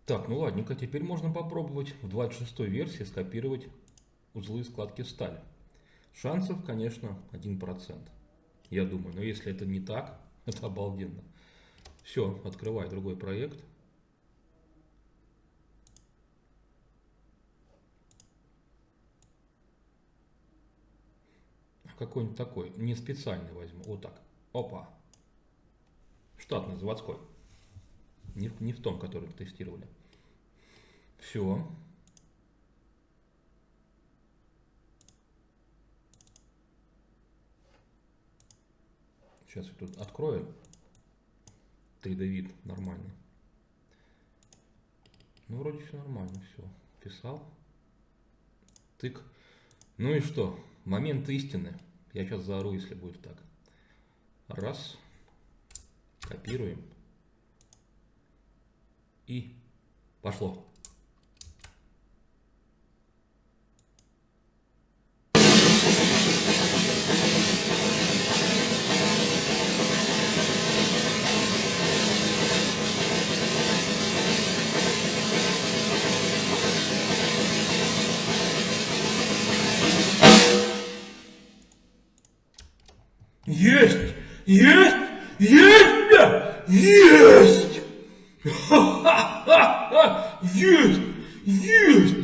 Так, ну ладненько, теперь можно попробовать в 26-й версии скопировать узлы и складки стали. Шансов, конечно, 1%. Я думаю, но если это не так, это обалденно. Все, открывай другой проект. Какой-нибудь такой, не специальный возьму. Вот так. Опа. Штатный, заводской. Не в том, который тестировали. Все. Сейчас я тут открою. 3D вид нормальный. Ну, вроде все нормально, все. Писал. Тык. Ну и что? Момент истины. Я сейчас заору, если будет так. Раз. Копируем. И пошло. Есть! Есть! Есть! Бля! Есть! Ха-ха-ха-ха! Есть! Есть!